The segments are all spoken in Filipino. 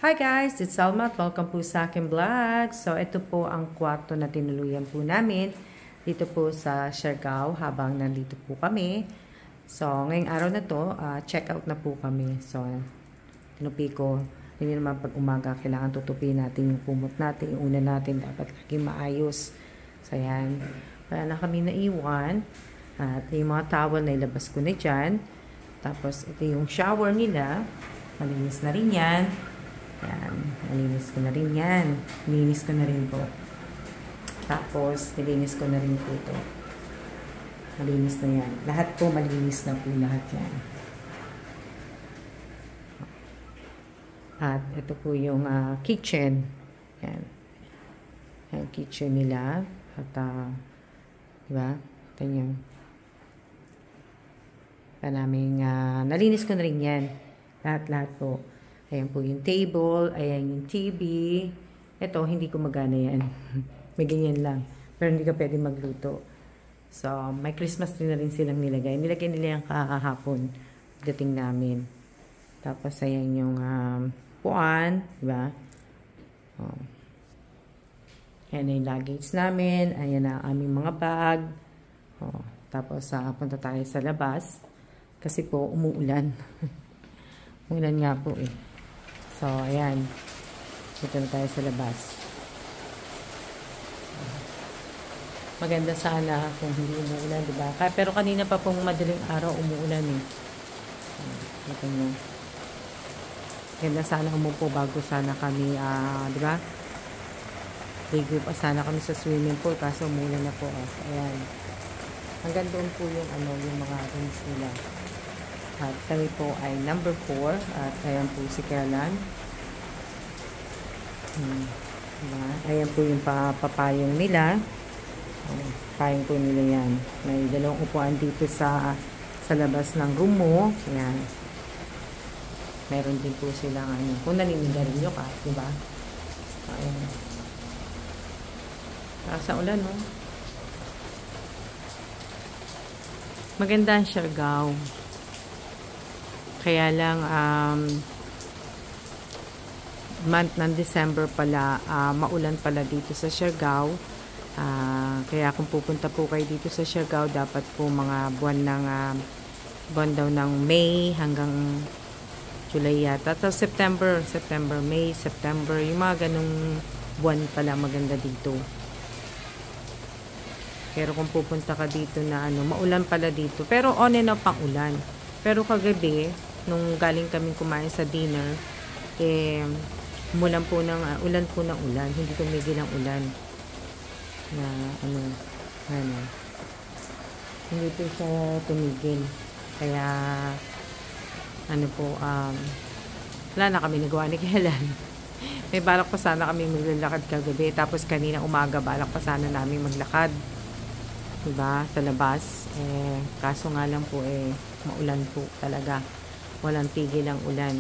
Hi guys, it's Salma at welcome po sa aking vlog. So, ito po ang kwarto na tinuluyan po namin dito po sa Siargao habang nandito po kami. So, ngayong araw na to, check out na po kami. So, tinupi ko. Hindi naman pag umaga, kailangan tutupin natin yung kumot natin. Yung una natin, dapat laging maayos. So, yan. Wala na kami naiwan. At yung mga towel na ilabas ko na dyan. Tapos, ito yung shower nila. Malinis na rin yan. Yan. Nalinis ko na rin yan. Nilinis ko na rin po. Tapos, nilinis ko na rin po ito. Malinis na yan. Lahat po malinis na po lahat yan. At ito po yung kitchen. Yan. Yung kitchen nila. At, diba? Ito yung nalinis ko na rin yan. Lahat-lahat po. Ayan po yung table. Ayan yung TV. Ito, hindi ko magana yan. May ganyan lang. Pero hindi ka pwede magluto. So, may Christmas tree na rin silang nilagay. Nilagay nila yung kahapon. Dating namin. Tapos, ayan yung puan. Diba? Oh. Ayan yung luggage namin. Ayan ang aming mga bag. Oh. Tapos, punta tayo sa labas. Kasi po, umuulan. Umuulan nga po eh. So, ayan. Dito na tayo sa labas. Maganda sana kung hindi umuulan, diba? Pero kanina pa pong madaling araw umuulan eh. Ito nyo. Maganda sana umupo bago sana kami, diba? Ligo pa sana kami sa swimming pool kaso umuulan na po. Ayan. Hanggang doon po yung, yung mga rooms nila. At kami po ay number 4. At ayan po si Carolan. Ayan po yung papayong nila. Payong po nila yan. May dalawang upuan dito sa labas ng room mo. Ayan. Meron din po silang kung naninigarilyo ka, diba? Ayan. Sa ulan, no? Maganda ang Siargao. Kaya lang, month ng December pala, maulan pala dito sa Siargao. Kaya kung pupunta po kayo dito sa Siargao, dapat po mga buwan daw ng May hanggang July yata. Tapos September, May, September, yung mga ganong buwan pala maganda dito. Pero kung pupunta ka dito na maulan pala dito. Pero on and off ang ulan. Pero kagabi, nung galing kami kumain sa dinner, ulan po ng ulan. Hindi tumigil ang ulan. Na hindi po siya tumigil. Kaya, wala na kami nagawa ni Kailan. May balak pa sana kami maglalakad kagabi. Tapos kanina umaga, balak pa sana namin maglakad. Diba? Sa labas. Kaso nga lang po maulan po talaga. Walang tigil ang ulan.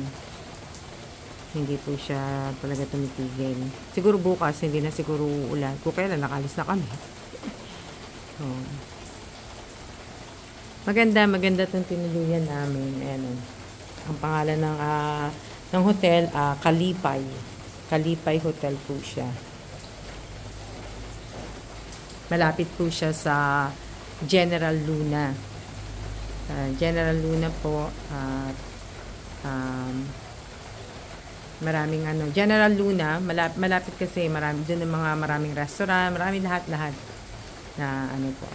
Hindi po siya talaga tumitigil. Siguro bukas, hindi na siguro ulan. Kung kailan, nakalis na kami. Maganda itong tinuluyan namin. Ayan, ang pangalan ng hotel, Kalipay. Kalipay Hotel po siya. Malapit po siya sa General Luna. General Luna po at maraming General Luna, malapit kasi doon ang maraming restaurant, maraming lahat-lahat na po.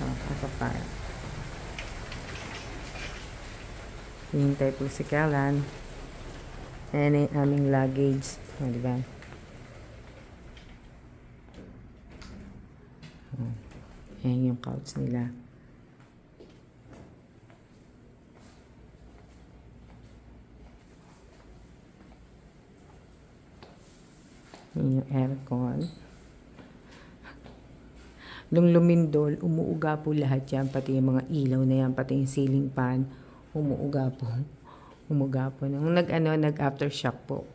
Pasok tayo. Hintay po si Carolan. Ayan yung aming luggage. Diba? Ayan yung couch nila. Ayan yung aircon. Nung lumindol, umuuga po lahat yan. Pati yung mga ilaw na yan, pati yung ceiling fan, umuuga po. Umuga po. Nung nag-aftershock po.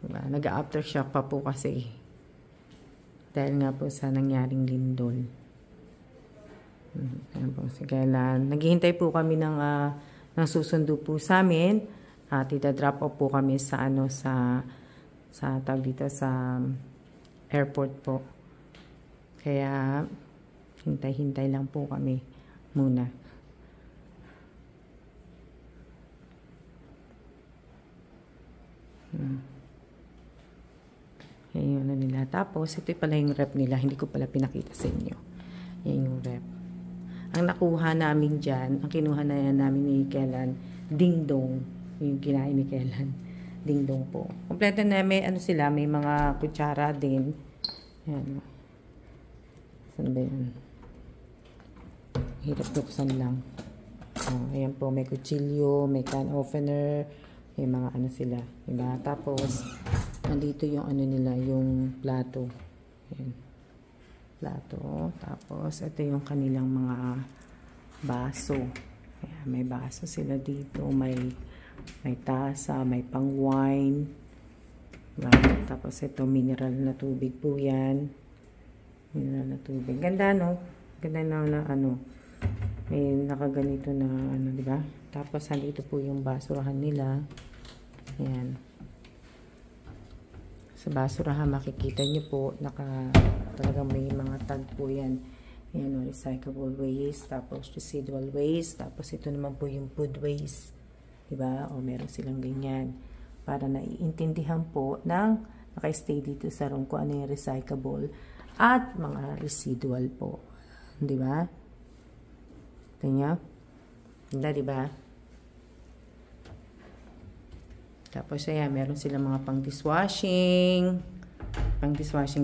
Diba? Nag-aftershock pa po kasi. Dahil nga po sa nangyaring lindol. Ayan po, si Kailan. Naghihintay po kami ng ng susundo po sa amin. At ita-drop off po kami sa tawag dito sa airport po. Kaya hintay-hintay lang po kami muna. Yan yung ano nila. Tapos, ito pala yung rep nila. Hindi ko pala pinakita sa inyo. Yan yung rep. Ang nakuha namin dyan, ang kinuha na yan namin ni Kellan, Ding Dong. Yung kinain ni Kellan. Ding Dong po. Kompleto na may ano sila, may mga kutsara din. Yan. Saan ba yan? Hirap buksan lang. Ayan po, may kutsilyo, may can opener, may mga ano sila. Diba? Tapos, nandito yung ano nila, yung plato. Ayan. Plato. Tapos, ito yung kanilang mga baso. Ayan, may baso sila dito. May tasa, may pang wine. Diba? Tapos, ito mineral na tubig po yan. Mineral na tubig. Ganda, no? Ganda na ano. May nakaganito na ano, diba? Tapos, nandito po yung basurahan nila. Ayan. Sa basurahan, makikita nyo po, talagang may mga tag po yan. Ayan, recyclable waste, tapos residual waste, tapos ito naman po yung food waste. Diba? O meron silang ganyan. Para naiintindihan po ng naka-stay dito sa room kung ano yung recyclable at mga residual po. Diba? Ito nyo? Ganda, diba? Tapos, ayan, meron silang mga pang-dishwashing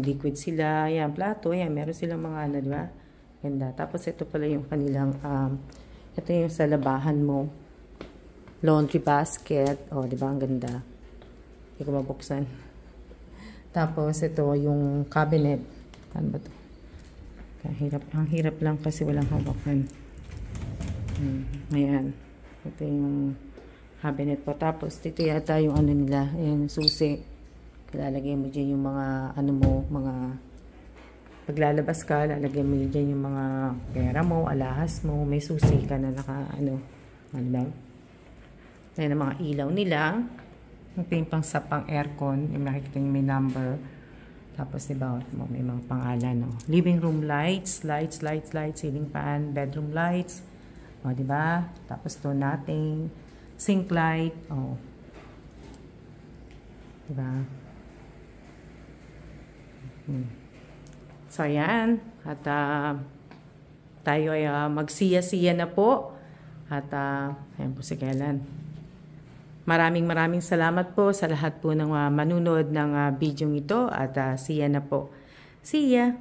liquid sila. Ayan, plato. Ayan, meron silang mga ano, diba? Ganda. Tapos, ito pala yung kanilang, ito yung sa labahan mo. Laundry basket. O, diba? Ang ganda. Hindi ko mabuksan. Tapos, ito yung cabinet. Ano ba ito? Ang hirap lang kasi walang hawakan. Ayan. Ito yung cabinet po. Tapos, dito yata yung ano nila. Ayan, susi. Lalagay mo dyan yung mga, ano mo, mga, paglalabas ka, lalagay mo dyan yung mga pera mo, alahas mo. May susi ka na ano lang. Ayan ang mga ilaw nila. Ito yung pang aircon. Yung makikita nyo may number. Tapos, diba, may mga pangalan, no? Living room lights, ceiling fan, bedroom lights. O, diba? Tapos, to nothing. Sink light. O. Diba? So, ayan. At, tayo ay magsiya-siya na po. At, ayan po si Kellan. Maraming salamat po sa lahat po ng manunod ng video ito. At, siya na po. See ya!